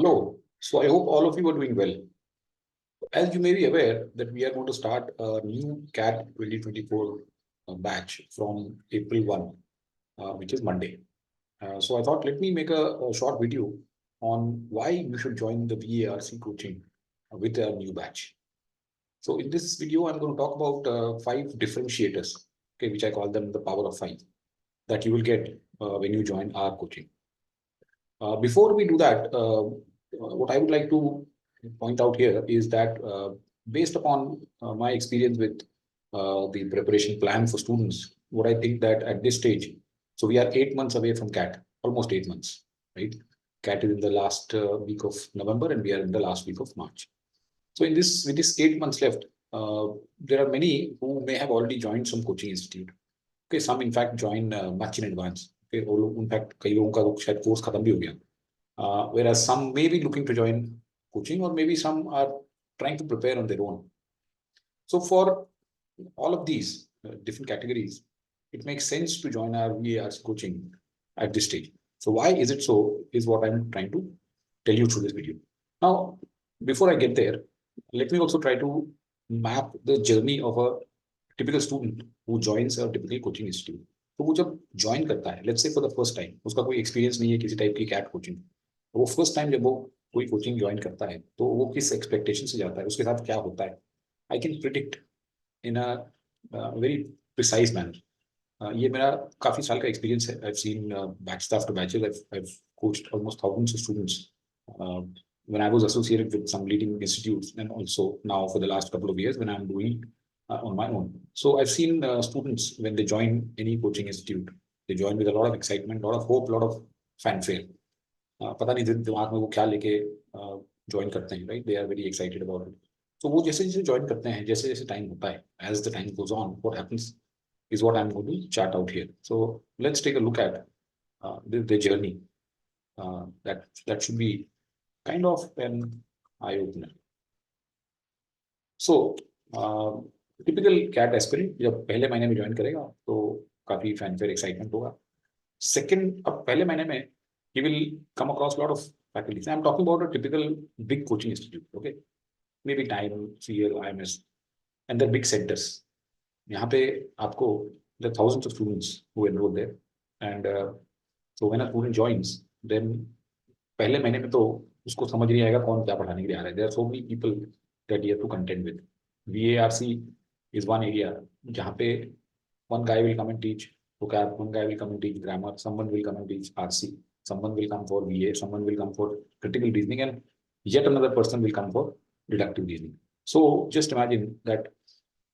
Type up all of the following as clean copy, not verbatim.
Hello. So I hope all of you are doing well. As you may be aware that we are going to start a new CAT 2024 batch from April 1, which is Monday. So I thought let me make a short video on why you should join the VARC coaching with a new batch. So in this video, I'm going to talk about 5 differentiators, okay, which I call them the power of 5, that you will get when you join our coaching. Before we do that, what I would like to point out here is that based upon my experience with the preparation plan for students, what I think that at this stage, so we are 8 months away from CAT, almost 8 months, right? CAT is in the last week of November and we are in the last week of March. So in this, with this 8 months left, there are many who may have already joined some coaching institute. Okay, some in fact join much in advance. Okay, or in fact, कई लोगों का शायद course खत्म भी हो गया. Whereas some may be looking to join coaching, or maybe some are trying to prepare on their own. So for all of these different categories, it makes sense to join our VAR's coaching at this stage. So why is it so is what I'm trying to tell you through this video. Now, before I get there, let me also try to map the journey of a typical student who joins a typical coaching institute. तो वो जब join करता है, let's say for the first time, उसका कोई experience नहीं है किसी टाइप की कैट कोचिंग, वो फर्स्ट टाइम जब वो कोई कोचिंग ज्वाइन करता है तो वो किस एक्सपेक्टेशन से जाता है, उसके साथ क्या होता है, I can predict in a very precise manner. ये मेरा काफी साल का एक्सपीरियंस है. I have seen batch after batches. I have coached almost thousands of students when I was associated with some leading institutes, and also now for the last couple of years when I'm doing on my own. So I've seen students when they join any coaching institute, they join with a lot of excitement, a lot of hope, a lot of fanfare. पता नहीं दिमाग में वो क्या लेके join करते हैं, right? They are very excited about it. तो वो जैसे जैसे ज्वाइन करते हैं, जैसे जैसे टाइम होता है, as the time goes on, what happens is what I'm going to chart out here. So let's take a look at the journey. That should be kind of an eye opener. So typical CAT aspirant जब पहले महीने में join करेगा तो काफी fanfare excitement होगा. Second, अब पहले महीने में he will come across a lot of faculties. I'm talking about a typical big coaching institute, okay? Maybe Time, CL, IMS, and the big centers. यहाँ पे आपको there are thousands of students who enroll there, and so when a student joins, then पहले महीने में तो उसको समझ नहीं आएगा कौन क्या पढ़ाने के लिए आ रहा है. There are so many people that you have to contend with. VARC is one area जहाँ पे one guy will come and teach vocab, one guy will come and teach grammar, someone will come and teach RC, someone will come for VA, someone will come for critical reasoning, and yet another person will come for deductive reasoning. So just imagine that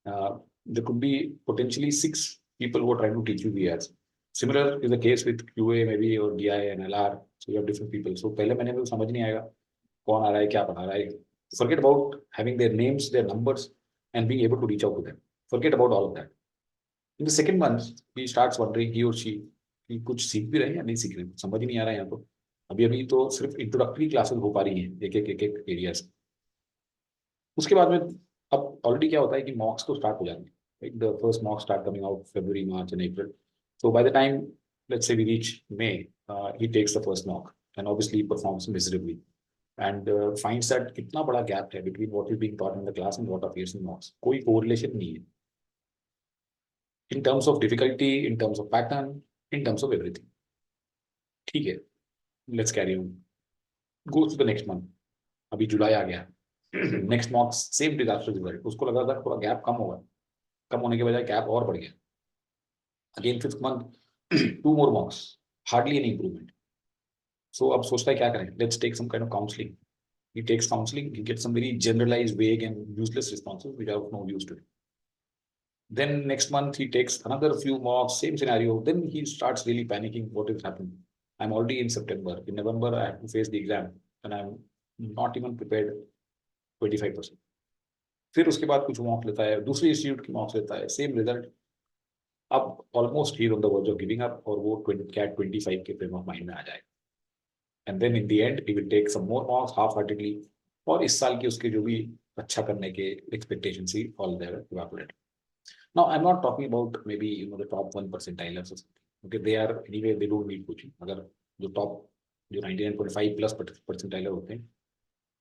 there could be potentially 6 people who are trying to teach you VARs. Similar is the case with QA maybe, or DI and LR. So you have different people. So पहले महीने में समझ नहीं आएगा कौन आ रहा है, क्या पढ़ा रहा है. Forget about having their names, their numbers, and being able to reach out to them. Forget about all of that. In the second month, he starts wondering, he or she, कि कुछ सीख भी रहे हैं या नहीं सीख रहे हैं, समझ ही नहीं आ रहा है. यहाँ तो अभी तो सिर्फ इंट्रोडक्टरी क्लासेस हो पा रही हैं एक एरिया से. उसके बाद में अब ऑलरेडी क्या होता है कि मॉक्स तो स्टार्ट हो जाते हैं. The first mock start coming out February, March, and April. So by the time, let's say we reach May, he takes the first mock and obviously performs miserably, and finds that कितना बड़ा gap है between what is being taught in the class and what appears in mocks. कोई correlation नहीं है. In terms of difficulty, in terms of pattern, in terms of everything. ठीक है, let's carry on. Goes to the next month. अभी जुलाई आ गया. Next mock same disaster result. उसको लगा था थोड़ा gap कम होगा, कम होने के बजाय गैप और बढ़ गया. Again fifth month 2 more mocks, hardly any improvement. So अब सोचता है क्या करें, let's take some kind of counselling. He takes counselling, he gets some very generalised, vague and useless responses which are of no use too. Then next month he takes another few mocks, same scenario. Then he starts really panicking, what is happening. I'm already in September. In November I have to face the exam and I'm not even prepared 25%. फिर उसके बाद कुछ mock लेता है, दूसरे institute की मॉक्स लेता है, सेम रिजल्ट. अब almost he on the verge of giving up, और वो कैट 25 के फ्रेम ऑफ माइंड में आ जाएगा. And then in the end he will take some more mocks half heartedly, और इस साल के उसके जो भी अच्छा करने के एक्सपेक्टेशंस ही all their evaporate. Now I am not talking about maybe the top 1 percentile or something. Okay, they are anyway, they don't need coaching. अगर जो टॉप जो 99.5 प्लस परसेंटाइलर होते हैं,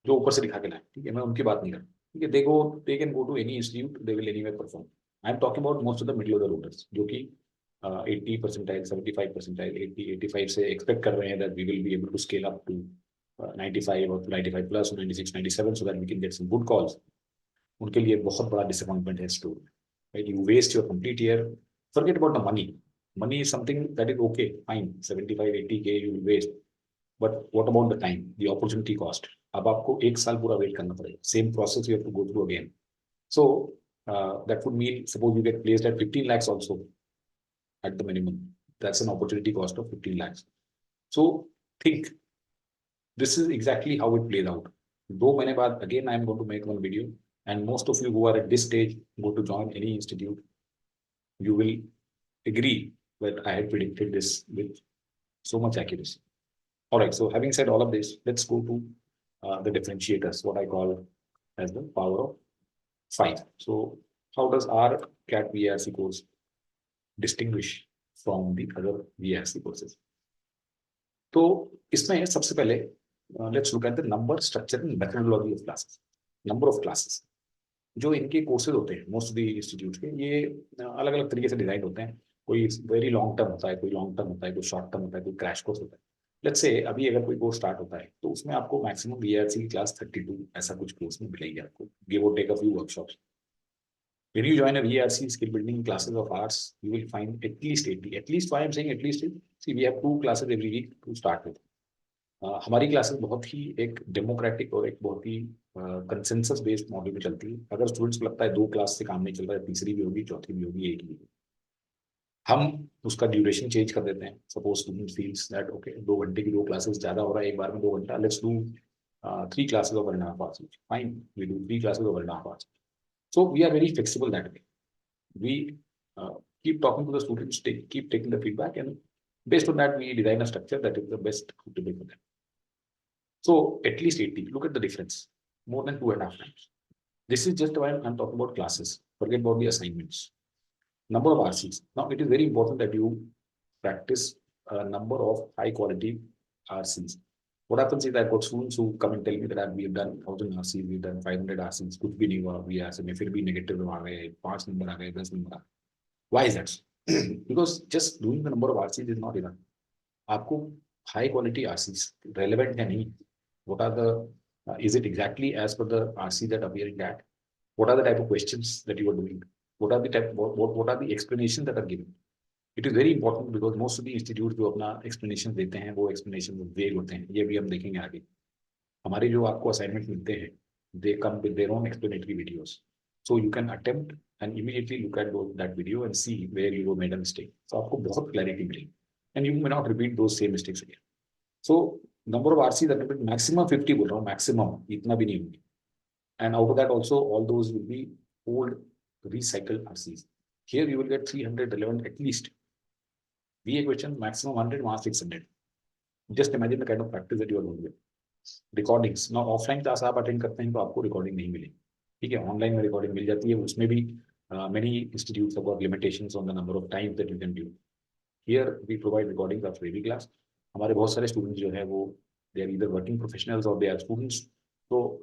जो ऊपर से दिखा के लाए, ठीक है, मैं उनकी बात नहीं कर रहा, ठीक है, they can go to any institute, they will anywhere perform. I am talking about most of the middle of the loaders, जो कि 80 परसेंटाइल, 75 परसेंटाइल, 85 से एक्सपेक्ट कर रहे हैं that we will be able to scale up to 95 और 95 plus, 96, 97, so that we can get some good calls. उनके लिए बहुत बड़ा डिसअपॉइंटमेंट है store, right? You waste your complete year, forget about the money, money is something that is okay, fine, 75, 80K you will waste, but what about the time, the opportunity cost? अब आपको एक साल पूरा wait करना पड़ेगा, same process you have to go through again. So that would mean, suppose you get placed at 15 lakhs also at the minimum, that's an opportunity cost of 15 lakhs. So think, this is exactly how it plays out. 2 महीने बाद again I am going to make one video, and most of you who are at this stage go to join any institute, you will agree that I had predicted this with so much accuracy. All right, so having said all of this, let's go to the differentiators, what I call as the power of 5. So how does our CAT VARC course distinguish from the other VARC courses? तो इसमें सबसे पहले let's look at the number, structure and methodology of classes. Number of classes. जो इनके courses होते हैं most of the institute के, ये अलग अलग तरीके से डिजाइन होते हैं। कोई वेरी लॉन्ग टर्म होता है, कोई लॉन्ग टर्म होता है, कोई शॉर्ट टर्म होता है, कोई क्रैश कोर्स होता है। लेट्स से अभी अगर कोई कोर्स स्टार्ट होता है तो उसमें आपको मैक्सिमम VARC की क्लास 32 ऐसा कुछ कोर्स में मिलेगी आपको, गिव और take a few workshops. When you join a VARC skill building classes of ours, you will find at least 80. At least why I'm saying at least, see we have 2 classes every week to start with. हमारी classes बहुत ही एक democratic और एक बहुत ही consensus based model में चलती है। अगर स्टूडेंट्स को लगता है 2 क्लास से काम नहीं चल रहा है, तीसरी भी होगी, चौथी भी होगी, एक ही होगी, हम उसका ड्यूरेशन चेंज कर देते हैं। Suppose student feels that okay 2 घंटे की 2 क्लासेस ज्यादा हो रहा है एक बार में 2 घंटा, let's do 3 classes of 1.5 hours, fine, we do 3 classes of 1.5 hours. So we are very flexible that way. We keep talking to the students, keep taking the feedback, and based on that we design a structure that is the best suitable for them. So at least 80. Look at the difference, more than 2.5 times. This is just why I'm talking about classes. Forget about the assignments. Number of RCs. Now it is very important that you practice a number of high quality RCs. What happens is I've got students who come and tell me that we've done 1000 RCs, we've done 500 RCs, कुछ भी नहीं हुआ VARC में, फिर भी negative आ गए, 5 number आ गए, 10 number आ गए। Why is that? Because just doing the number of RCs is not enough. आपको high quality RCs relevant है नहीं? What are the is it exactly as per the RC that appear in that? What are the type of questions that you are doing? What are the type what are the explanations that are given? It is very important because most of the institutes जो अपना explanation देते हैं वो explanation vague होते हैं, ये भी हम देखेंगे आगे। हमारे जो आपको assignment मिलते हैं, they come with their own explanatory videos, so you can attempt and immediately look at that video and see where you made a mistake. So आपको बहुत clarity मिलेगी and you may not repeat those same mistakes again. So number of RCs that will be maximum 50 बोल रहा हूँ, maximum, इतना भी नहीं होगी, and out of that also all those will be old recycled RCs. Here you will get 300 relevant at least. VA question maximum 100, वहाँ 600. Just imagine the kind of practice that you are doing with. Recordings. Now offline class आप attend करते हैं तो आपको recording नहीं मिलेगी, ठीक है, online में recording मिल जाती है, उसमें भी many institutes have got limitations on the number of times that you can do. Here we provide recordings of every class. हमारे बहुत सारे students जो है वो they are either working professionals or they are students so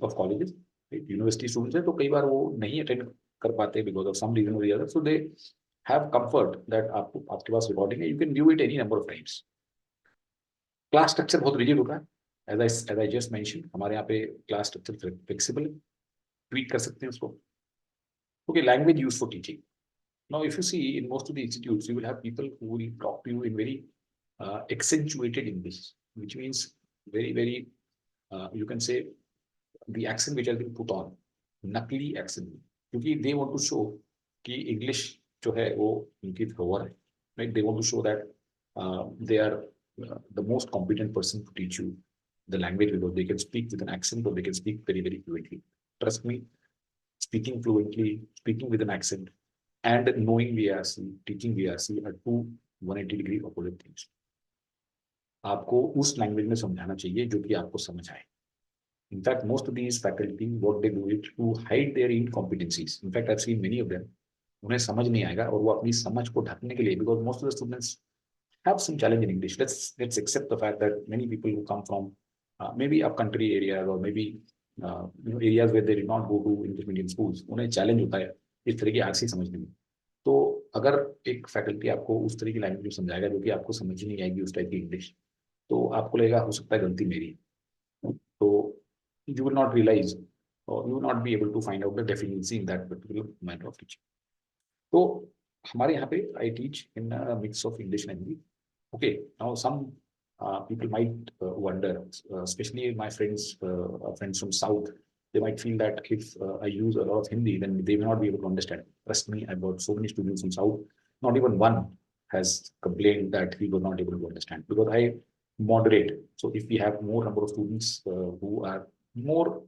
of colleges, university students है, तो कई बार वो नहीं attend कर पाते because of some reason or the other, so they have comfort that आपके पास recording है, you can view it any number of times. Class structure बहुत rigid होता है, as I just mentioned, हमारे यहाँ पे class structure flexible है, tweak कर सकते हैं उसको. Okay, language used for teaching. Now, if you see in most of the institutes, you will have people who will talk to you in very accentuated English, which means very you can say the accent which has been put on, नकली accent, क्योंकि they want to show कि English जो है वो उनकी power है, right? They want to show that they are the most competent person to teach you the language because they can speak with an accent or they can speak very fluently. Trust me, speaking fluently, speaking with an accent, and knowing VARC, teaching VARC are two 180-degree opposite things. आपको उस language में समझाना चाहिए जो कि आपको समझ आए. In fact, most of these faculty, what they do is to hide their incompetencies. In fact, I've seen many of them. उन्हें समझ नहीं आएगा और वो अपनी समझ को ढकने के लिए, because most of the students have some challenge in English. Let's accept the fact that many people who come from maybe up-country areas or maybe areas where they did not go to English medium schools, उन्हें challenge होता है इस तरह की RC समझने में. तो अगर एक फैकल्टी आपको उस तरह की लैंग्वेज में समझाएगा जो कि आपको समझ ही नहीं आएगी उस टाइप की इंग्लिश, तो आपको लगेगा हो सकता है गलती मेरी. तो you will not realize or you will not be able to find out the deficiency in that particular matter of teaching. तो हमारे यहाँ पे I teach in a mix of English and Hindi. Okay, now some people might wonder, especially my friends from South, they might feel that if I use a lot of Hindi, then they may not be able to understand. Trust me, I've got so many students from South, not even one has complained that he was not able to understand because I moderate. So if we have more number of students who are more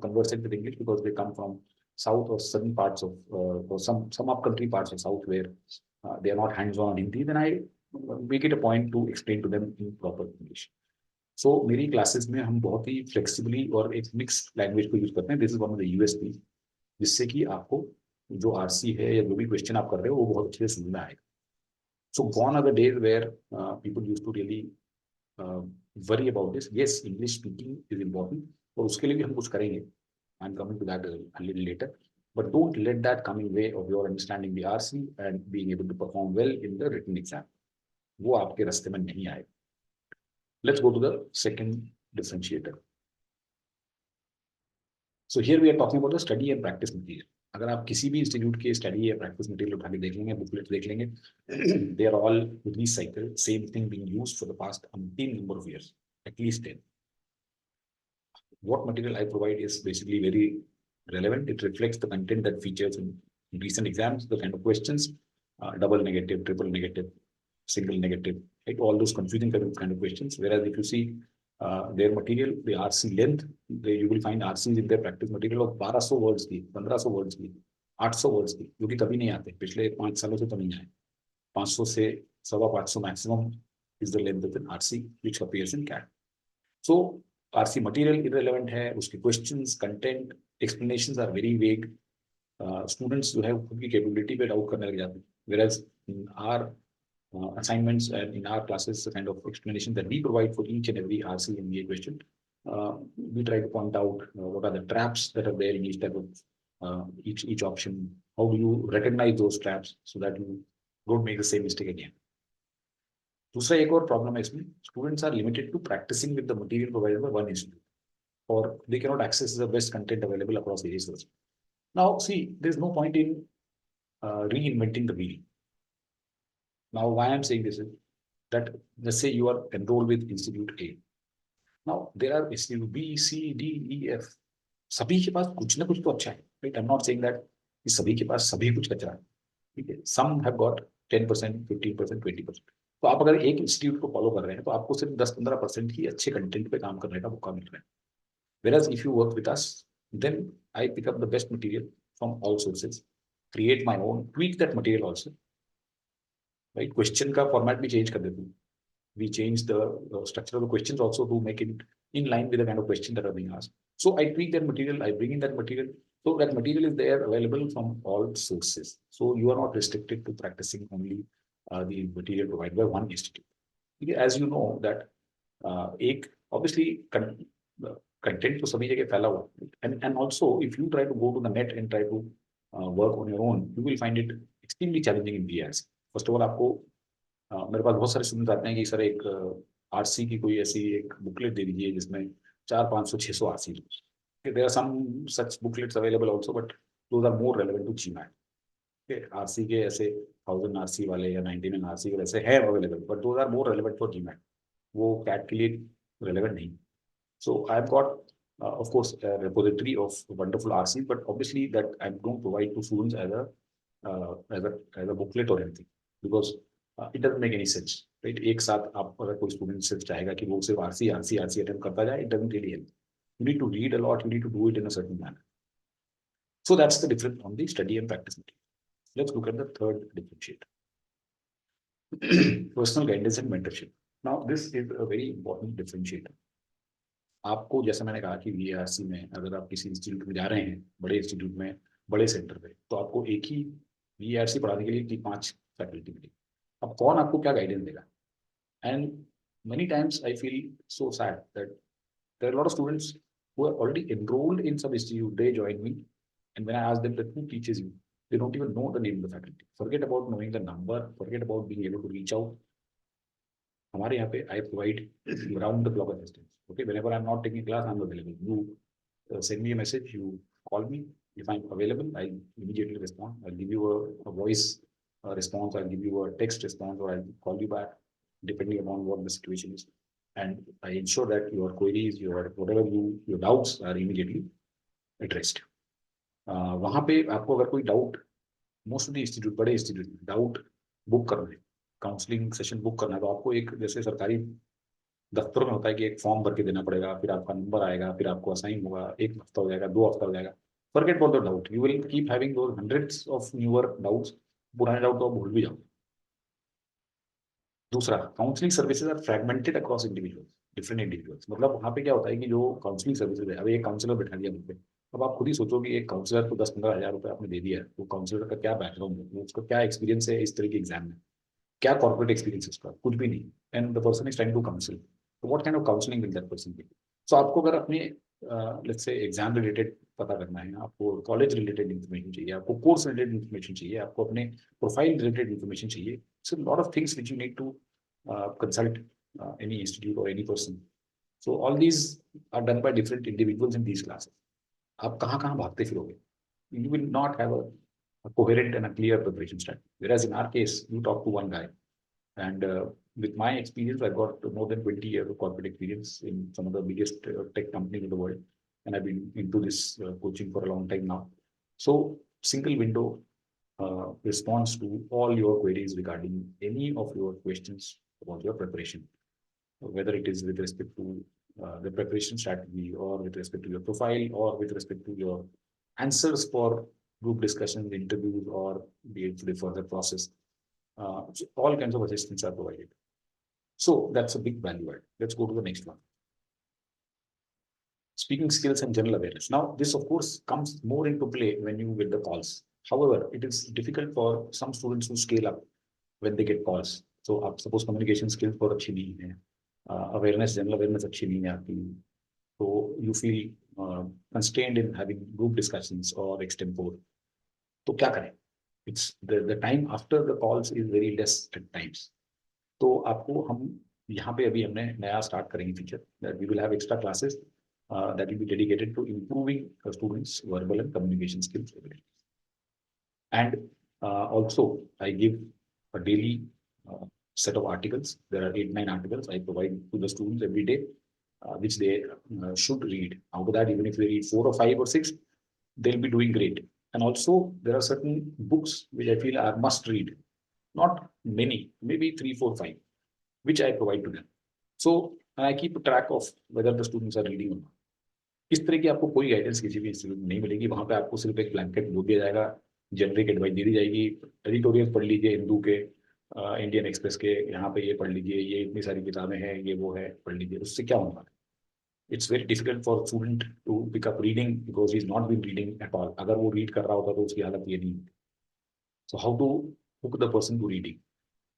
conversant with English because they come from South or certain parts of or some up-country parts of South where they are not hands-on on Hindi, then I make it a point to explain to them in proper English. So मेरी classes में हम बहुत ही flexibly और एक mix language को use करते हैं. This is one of the USP, जिससे कि आपको जो आरसी है या जो भी क्वेश्चन आप कर रहे हो वो बहुत अच्छे से समझ में आएगा. So gone are the days where people used to really worry about this. Yes, English speaking is important और उसके लिए भी हम कुछ करेंगे. I am coming to that a little later. But don't let that come in way of your understanding the RC and being able to perform well in the written exam. वो आपके रास्ते में नहीं आएगा. Let's go to the second differentiator. So here we are talking about the study and practice material. अगर आप किसी भी इंस्टीट्यूट के स्टडी या प्रैक्टिस मटेरियल उठा के देख लेंगे, बुकलेट देख लेंगे, they are all recycled, same thing being used for the past umpteen number of years, at least 10. What material I provide is basically very relevant. It reflects the content that features in recent exams, the kind of questions, double negative, triple negative, single negative, right? All those confusing kind of questions. Whereas if you see their material, the RC length, you will find RCs in their practice material of 1200 words की, 1500 words की, 800 words की, जो कि कभी नहीं आते. पिछले 5 सालों से तो नहीं आए. 500 से 550 maximum is the length of an RC which appears in CAT. So RC material irrelevant है, उसके questions, content, explanations are very vague. Students जो है खुद की capability पे doubt करने लग जाते हैं. Whereas in our assignments and in our classes, the kind of explanation that we provide for each and every RC and VA question, we try to point out what are the traps that are there in each type of each option. How do you recognize those traps so that you don't make the same mistake again? दूसरा एक और problem है इसमें, students are limited to practising with the material provided by one institute और they can not access the best content available across various sources. Now see, there is no point in reinventing the wheel. Now why I am saying this is that let's say you are enrolled with institute A. Now there are institute B, C, D, E, F. सभी के पास कुछ ना कुछ तो अच्छा है, right? I'm not saying that सभी के पास सभी कुछ कचरा है, ठीक है. Some have got 10%, 15%, 20%. तो आप अगर एक इंस्टीट्यूट को फॉलो कर रहे हैं तो आपको सिर्फ 10-15% ही अच्छे कंटेंट पे काम करने का मौका मिल रहा है. Whereas if you work with us, then I pick up the best material from all sources, create my own, tweak that material also, right? Question का format भी change कर देते हैं. We change the structure of the questions also to make it in line with the kind of questions that are being asked. So I tweak that material, I bring in that material. So that material is there available from all sources. So you are not restricted to practicing only the material provided by one institute. As you know that एक obviously content तो सभी जगह फैला हुआ, and also if you try to go to the net and try to work on your own, you will find it extremely challenging in VARC. First of all, आपको मेरे पास बहुत सारे स्टूडेंट आते हैं कि सर एक आरसी की कोई ऐसी एक बुकलेट दे दीजिए जिसमें 400-500-600 RC. There are some such booklets available also, but those are more relevant to GMAT. RC के ऐसे 1000 आरसी वाले या 99 आरसी वाले ऐसे है available, but those are more relevant for GMAT. वो कैट के लिए रेलेवेंट नहीं. So I have got of course a repository of wonderful RC, but obviously that I don't provide to students as a booklet or anything, because it doesn't make any sense, right? एक साथ आप अगर कोई student सिर्फ चाहेगा कि वो सिर्फ आरसी अटेम्प्ट करता जाए, it doesn't really help. You need to read a lot, you need to do it in a certain manner. So that's the difference on the study and practice material. Let's look at the third differentiator. Personal guidance and mentorship. Now this is a very important differentiator. आपको जैसा मैंने कहा कि VARC में अगर आप किसी institute में जा रहे हैं, बड़े इंस्टीट्यूट में, बड़े सेंटर पे, तो आपको एक ही VARC पढ़ाने के लिए 5 फैकल्टी मिलेगी. अब कौन आपको क्या गाइडेंस देगा? And many times I feel so sad that there are a lot of students who are already enrolled in some institute. They join me, and when I ask them that who teaches you, they don't even know the name of the faculty. Forget about knowing the number. Forget about being able to reach out. हमारे यहाँ पे I provide round the clock assistance. Okay, whenever I'm not taking class, I'm available. You send me a message, you call me. If I'm available, I immediately respond. I'll give you a voice response. I'll give you a text response, or I'll call you back, depending upon what the situation is. And I ensure that your queries, your doubts are immediately addressed. वहाँ पे आपको अगर कोई doubt, most of the institute, बड़े institute में doubt book करना है, counselling session book करना है, तो आपको एक जैसे सरकारी दफ्तर में होता है कि एक फॉर्म भर के देना पड़ेगा, फिर आपका नंबर आएगा, फिर आपको असाइन होगा, एक हफ्ता हो जाएगा, 2 हफ्ता हो जाएगा. Forget about the doubt. You will keep having those hundreds of newer doubts. पुराने डाउट तो आप भूल भी जाओ. दूसरा, counselling services are fragmented across individuals, different individuals. मतलब वहाँ पे क्या होता है कि जो काउंसलिंग सर्विसेज है, अब एक काउंसलर बैठा दिया मुझे, अब आप खुद ही सोचो कि एक काउंसलर को 10-15 हज़ार रुपये आपने दे दिया है, वो काउंसलर का क्या बैकग्राउंड है, उसका क्या एक्सपीरियंस है इस तरह के एग्जाम में, क्या कॉर्पोरेट एक्सपीरियंस है उसका, कुछ भी नहीं. And the person is trying to counsel. What kind of counselling will that person be? So आपको अगर अपने लेट्स से एग्जाम रिलेटेड पता करना है, आपको कॉलेज रिलेटेड इन्फॉर्मेशन चाहिए, आपको कोर्स रिलेटेड इन्फॉर्मेशन चाहिए, आपको अपने प्रोफाइल रिलेटेड इन्फॉर्मेशन चाहिए, so lot of things which you need to consult any institute or any person. So all these are done by different individuals in these classes. आप कहाँ कहाँ भागते फिरोगे? You will not have a coherent and a clear preparation strategy. Whereas in our case, you talk to one guy, and with my experience, I've got more than 20 years of corporate experience in some of the biggest tech companies in the world, and I've been into this coaching for a long time now. So single window response to all your queries regarding any of your questions about your preparation, whether it is with respect to the preparation strategy, or with respect to your profile, or with respect to your answers for group discussions, interviews, or the further process. So all kinds of assistance are provided. So that's a big value add. Let's go to the next one. Speaking skills and general awareness. Now, this of course comes more into play when you get the calls. However, it is difficult for some students to scale up when they get calls. So आप suppose communication skills बहुत अच्छी नहीं है, awareness, general awareness अच्छी नहीं है आपकी, so you feel constrained in having group discussions or extempore. तो क्या करें? It's the time after the calls is very less at times. तो आपको हम यहाँ पे अभी हमने नया स्टार्ट करेंगे feature, that we will have extra classes that will be dedicated to improving students' verbal and communication skills. And also I give a daily set of articles. There are 8-9 articles I provide to the students every day, which they should read. Out of that, even if they read 4 or 5 or 6, they'll be doing great. And also there are certain books which I feel are must read, not many, maybe 3, 4, 5, which I provide to them. So I keep track of whether the students are reading or not. इस तरह की आपको कोई guidance किसी भी institute में नहीं मिलेगी. वहां पे आपको सिर्फ एक ब्लैंकेट बोल दिया जाएगा, जेनरिक एडवाइस दे दी जाएगी, एडिटोरियल पढ़ लीजिए हिंदू के, इंडियन एक्सप्रेस के, यहाँ पे ये पढ़ लीजिए, ये इतनी सारी किताबें हैं, ये वो है, पढ़ लीजिए. उससे क्या होगा? It's very difficult for student to pick up reading because he is not been reading at all. अगर वो रीड कर रहा होता तो उसकी हालत ये नहीं. So how to hook the person to reading?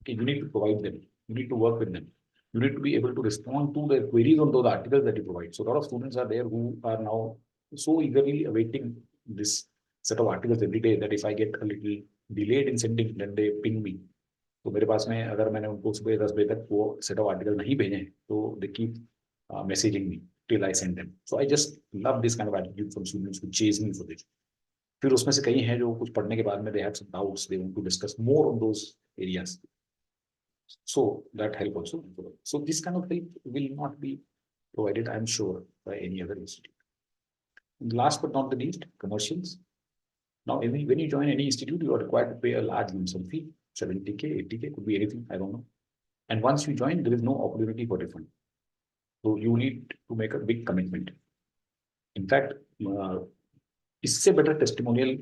Okay, you need to provide them, you need to work with them, you need to be able to respond to their queries on those articles that you provide. So a lot of students are there who are now so eagerly awaiting this set of articles every day that if I get a little delayed in sending, then they ping me. तो मेरे पास में अगर मैंने उनको सुबह 10 बजे तक वो सेट ऑफ आर्टिकल नहीं भेजे हैं, तो they keep messaging me till I send them. So I just love this kind of attitude from students who chase me for this. फिर उसमें से कई हैं जो कुछ पढ़ने के बाद में they have some doubts, they want to discuss more on those areas. So that help also. So this kind of help will not be provided, I'm sure, by any other institute. And last but not the least, commercials. Now, when you join any institute, you are required to pay a large lump fee, 70K, 80K, could be anything, I don't know. And once you join, there is no opportunity for refund. So you need to make a big commitment. In fact, इससे better testimonial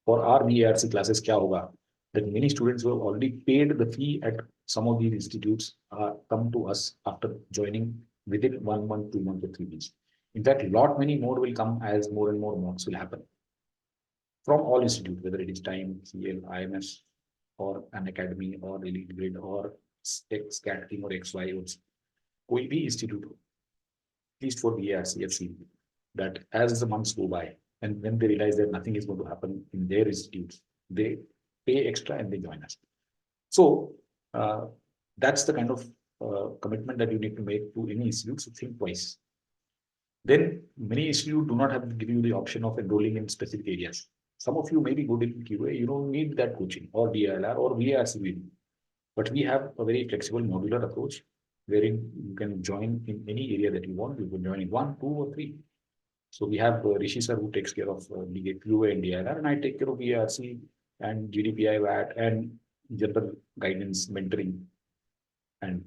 for our VARC classes क्या होगा? That many students who have already paid the fee at some of these institutes come to us after joining within 1 month, 2 months, or 3 months. In fact, lot many more will come as more and more mocks will happen from all institutes, whether it is Time, CL, IMS, or an academy, or Elite Grid, or X CAT team or XY or कोई भी institute हो, at least for VARC, I've seen that as the months go by and when they realize that nothing is going to happen in their institutes, they pay extra and they join us. So that's the kind of commitment that you need to make to any institute. So think twice. Then many institutes do not have to give you the option of enrolling in specific areas. Some of you may be good in QA, you don't need that coaching or DLR or VARC. But we have a very flexible modular approach wherein you can join in any area that you want. You can join in 1, 2, or 3. So we have Rishi sir who takes care of QA and DLR, and I take care of VARC and GDPI, VAT, and general guidance, mentoring, and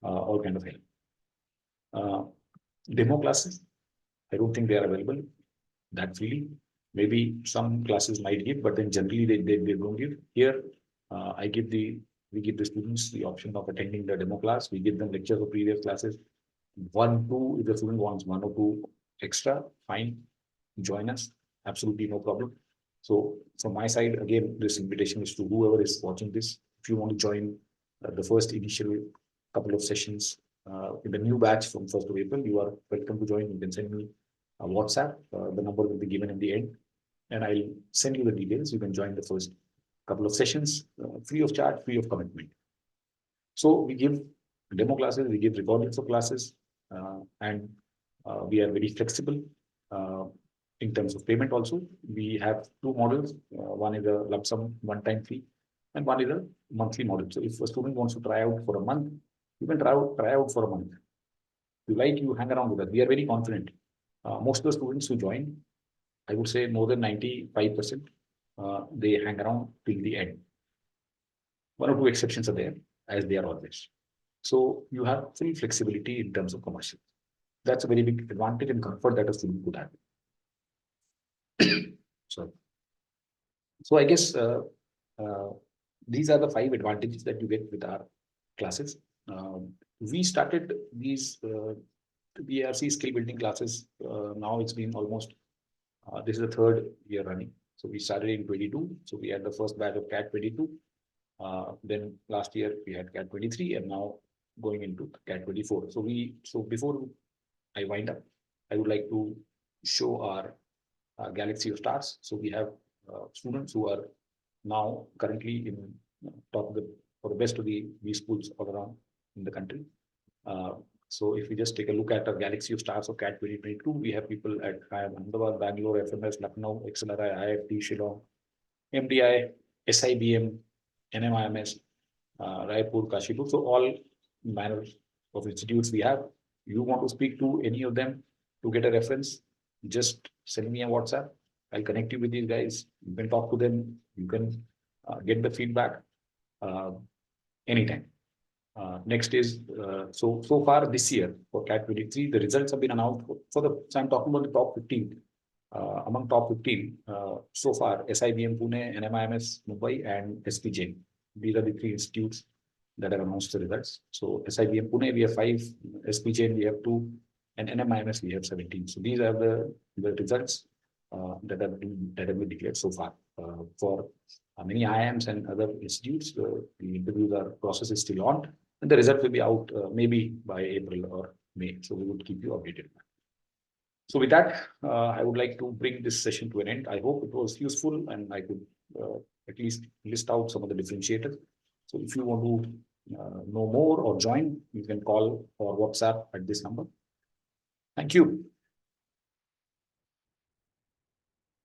all kind of help. Demo classes, I don't think they are available that freely. Maybe some classes might give, but then generally they don't give. Here, we give the students the option of attending the demo class. We give them lectures of previous classes. 1, 2, if the student wants 1 or 2 extra, fine, join us. Absolutely no problem. So from my side, again, this invitation is to whoever is watching this. If you want to join the first initial couple of sessions in the new batch from 1st of April, you are welcome to join. You can send me a WhatsApp. The number will be given in the end, and I'll send you the details. You can join the first couple of sessions free of charge, free of commitment. So we give demo classes, we give recordings of classes, and we are very flexible in terms of payment also. We have 2 models. One is a lump sum one-time fee, and one is a monthly model. So if a student wants to try out for a month, you can try out for a month. If you like, you hang around with us. We are very confident. Most of the students who join, I would say more than 95%, they hang around till the end. 1 or 2 exceptions are there, as they are always. So you have full flexibility in terms of commercial. That's a very big advantage and comfort that a student could have. So I guess these are the 5 advantages that you get with our classes. We started these VARC skill building classes. Now it's been almost, this is the 3rd year running. So we started in 22. So we had the first batch of CAT 22. Then last year we had CAT 23, and now going into CAT 24. So before I wind up, I would like to show our galaxy of stars. So we have students who are now currently in top of the, or the best of the V schools all around in the country. So if we just take a look at our galaxy of stars of CAT 2022, we have people at Ahmedabad, Bangalore, FMS, Lucknow, XLRI, IFT, Shillong, MDI, SIBM, NMIMS, Raipur, Kashipur. So all manner of institutes we have. You want to speak to any of them to get a reference, just send me a WhatsApp. I'll connect you with these guys. You can talk to them. You can get the feedback anytime. Next is, so far this year for CAT 23, the results have been announced for the, so I'm talking about the top 15. Among top 15, so far, SIBM Pune, NMIMS Mumbai, and SPJ. These are the 3 institutes that have announced the results. So SIBM Pune, we have 5, SPJ, we have 2, and NMIMS, we have 17. So these are the results that have been declared so far. For many IIMs and other institutes, the interviews process is still on, and the result will be out maybe by April or May. So we would keep you updated. So with that, I would like to bring this session to an end. I hope it was useful and I could at least list out some of the differentiators. So if you want to know more or join, you can call or WhatsApp at this number. Thank you.